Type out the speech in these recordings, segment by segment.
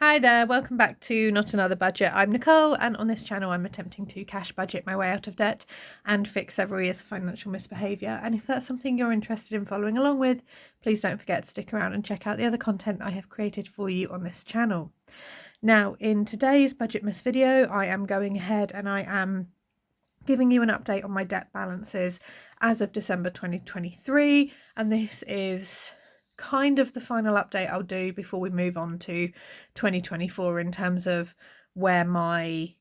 Hi there, welcome back to Not Another Budget. I'm Nicole, and on this channel I'm attempting to cash budget my way out of debt and fix several years of financial misbehaviour. And if that's something you're interested in following along with, please don't forget to stick around and check out the other content I have created for you on this channel. Now, in today's Budget Miss video, I am going ahead and I am giving you an update on my debt balances as of December 2023, and this is kind of the final update I'll do before we move on to 2024 in terms of where my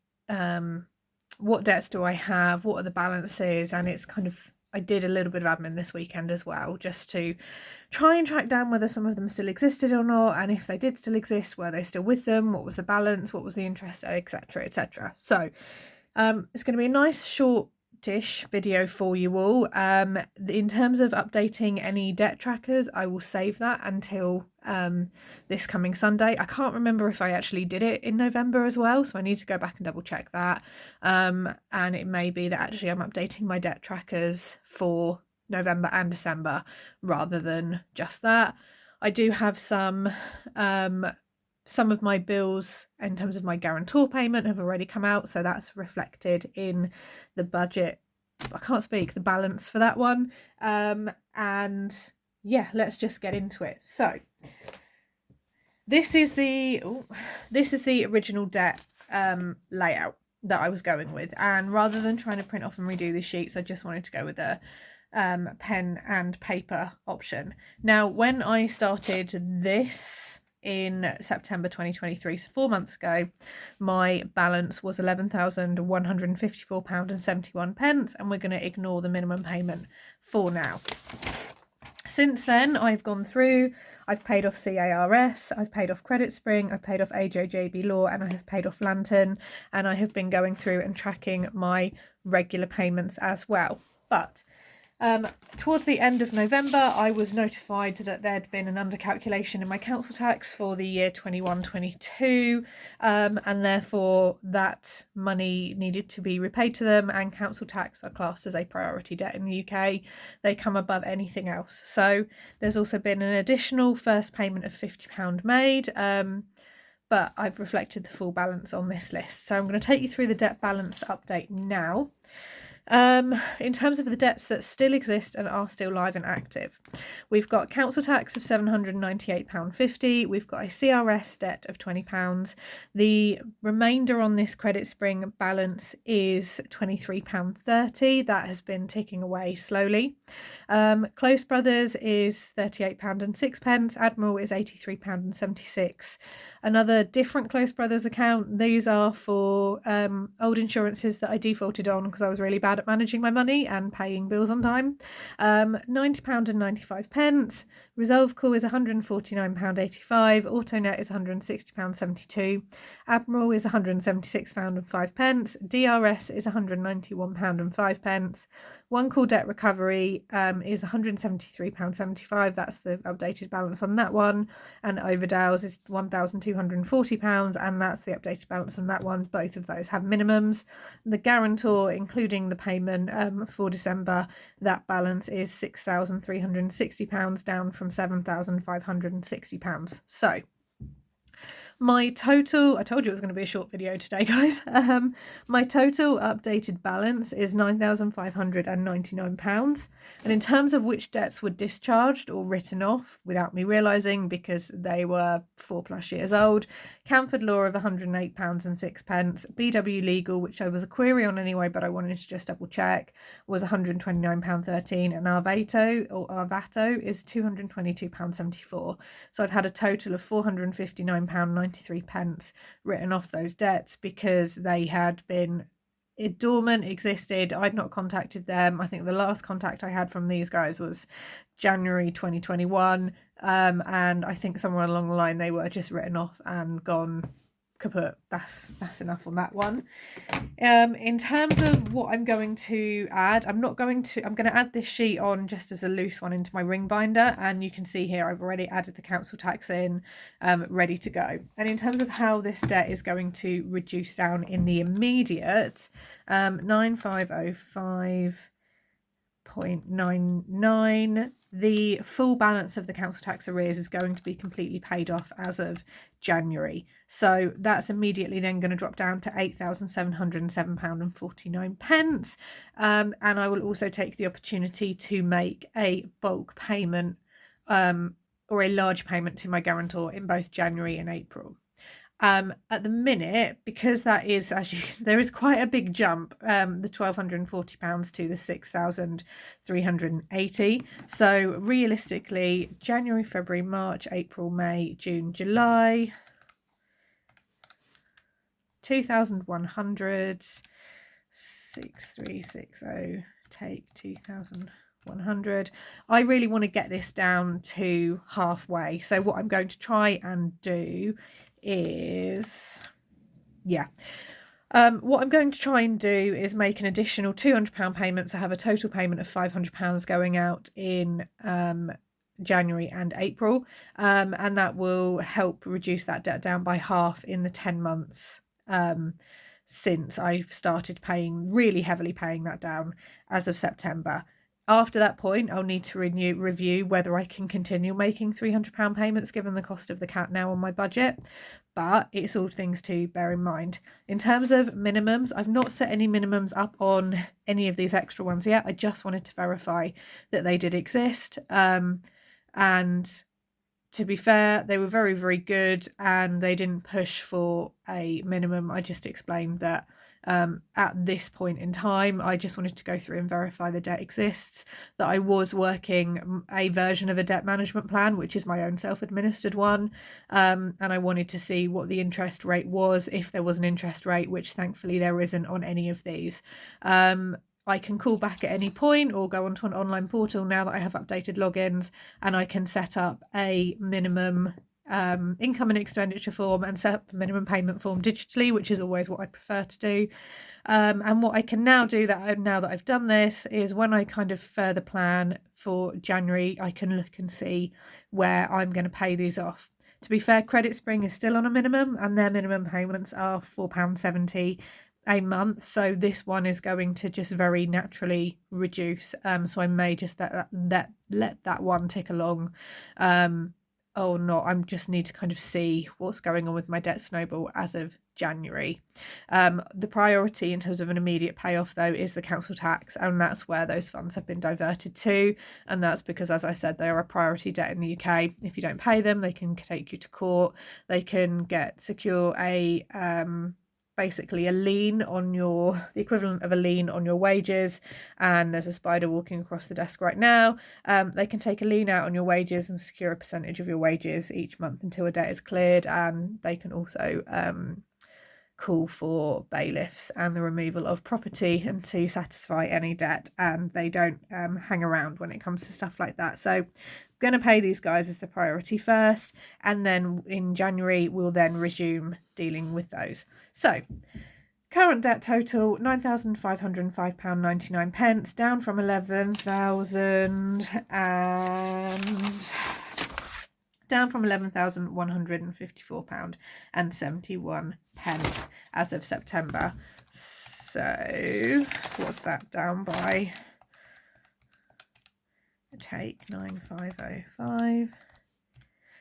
what debts do I have, what are the balances, and it's kind of, I did a little bit of admin this weekend as well, just to try and track down whether some of them still existed or not, and if they did still exist, were they still with them, what was the balance, what was the interest, etc, etc. So it's going to be a nice short-ish video for you all. In terms of updating any debt trackers, I will save that until this coming Sunday. I can't remember if I actually did it in November as well, so I need to go back and double check that. And it may be that actually I'm updating my debt trackers for November and December rather than just that. I do have some of my bills in terms of my guarantor payment have already come out, so that's reflected in the budget. I can't speak, the balance for that one. And yeah, let's just get into it. So this is the original debt layout that I was going with, and rather than trying to print off and redo the sheets, I just wanted to go with a pen and paper option. Now, when I started this in September 2023, so 4 months ago, my balance was £11,154.71, and we're going to ignore the minimum payment for now. Since then, I've gone through, I've paid off CARS, I've paid off Credit Spring, I've paid off AJJB Law, and I have paid off Lantern, and I have been going through and tracking my regular payments as well. But towards the end of November, I was notified that there'd been an undercalculation in my council tax for the year 21-22, and therefore that money needed to be repaid to them, and council tax are classed as a priority debt in the UK. They come above anything else. So there's also been an additional first payment of £50 made, but I've reflected the full balance on this list. So I'm going to take you through the debt balance update now. In terms of the debts that still exist and are still live and active, we've got council tax of £798.50, we've got a CRS debt of £20, the remainder on this Credit Spring balance is £23.30, that has been ticking away slowly. Close Brothers is £38.06, Admiral is £83.76. Another different Close Brothers account, these are for old insurances that I defaulted on because I was really bad at managing my money and paying bills on time. £90.95. Resolve Call is £149.85. AutoNet is £160.72. Admiral is £176.05. DRS is £191.05. One Call Debt Recovery is £173.75. That's the updated balance on that one. And Overdales is £1,240, and that's the updated balance on that one. Both of those have minimums. The guarantor, including the payment for December, that balance is £6,360, down from £7,560. So my total, I told you it was going to be a short video today, guys. My total updated balance is £9,599. And in terms of which debts were discharged or written off without me realising because they were 4+ years old, Camford Law of £108.06, BW Legal, which I was a query on anyway, but I wanted to just double check, was £129.13, and Arvato is £222.74. So I've had a total of £459.93 written off those debts because they had been dormant, existed. I'd not contacted them. I think the last contact I had from these guys was January 2021, and I think somewhere along the line they were just written off and gone kaput. That's enough on that one. In terms of what I'm going to add, I'm going to add this sheet on just as a loose one into my ring binder, and you can see here I've already added the council tax in, ready to go. And in terms of how this debt is going to reduce down in the immediate, 9505.99, the full balance of the council tax arrears is going to be completely paid off as of January. So that's immediately then going to drop down to £8,707.49. And I will also take the opportunity to make a bulk payment or a large payment to my guarantor in both January and April. At the minute, because that is, there is quite a big jump, the £1,240 to the £6,380. So realistically, January, February, March, April, May, June, July, 2,100, 6,360, take 2,100. I really want to get this down to halfway. So what I'm going to try and do is, what I'm going to try and do is make an additional £200 payment to have a total payment of £500 going out in January and April, and that will help reduce that debt down by half in the 10 months since I've started really heavily paying that down as of September. After that point, I'll need to review whether I can continue making £300 payments given the cost of the cat now on my budget. But it's all things to bear in mind. In terms of minimums, I've not set any minimums up on any of these extra ones yet. I just wanted to verify that they did exist. And to be fair, they were very, very good and they didn't push for a minimum. I just explained that at this point in time, I just wanted to go through and verify the debt exists, that I was working a version of a debt management plan, which is my own self-administered one, and I wanted to see what the interest rate was, if there was an interest rate, which thankfully there isn't on any of these. I can call back at any point or go onto an online portal now that I have updated logins, and I can set up a minimum income and expenditure form and set up a minimum payment form digitally, which is always what I prefer to do. And what I can now do now that I've done this is when I kind of further plan for January, I can look and see where I'm going to pay these off. To be fair, Credit Spring is still on a minimum and their minimum payments are £4.70 a month, so this one is going to just very naturally reduce, so I may just let that one tick along or not. I just need to kind of see what's going on with my debt snowball as of January. The priority in terms of an immediate payoff though is the council tax, and that's where those funds have been diverted to, and that's because, as I said, they are a priority debt in the UK. If you don't pay them, they can take you to court. They can secure a basically a lien on the equivalent of a lien on your wages, and there's a spider walking across the desk right now. They can take a lien out on your wages and secure a percentage of your wages each month until a debt is cleared, and they can also call for bailiffs and the removal of property and to satisfy any debt, and they don't hang around when it comes to stuff like that. So going to pay these guys as the priority first, and then in January we'll then resume dealing with those. So current debt total £9,505.99, down from £11,154.71 as of September. So what's that down by? Take 9,505.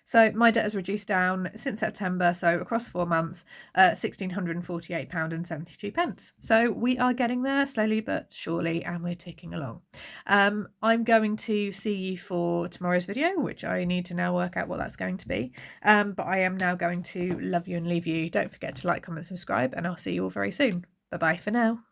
So my debt has reduced down since September, so across 4 months, £1,648.72. So we are getting there slowly but surely, and we're ticking along. I'm going to see you for tomorrow's video, which I need to now work out what that's going to be. But I am now going to love you and leave you. Don't forget to like, comment, subscribe, and I'll see you all very soon. Bye bye for now.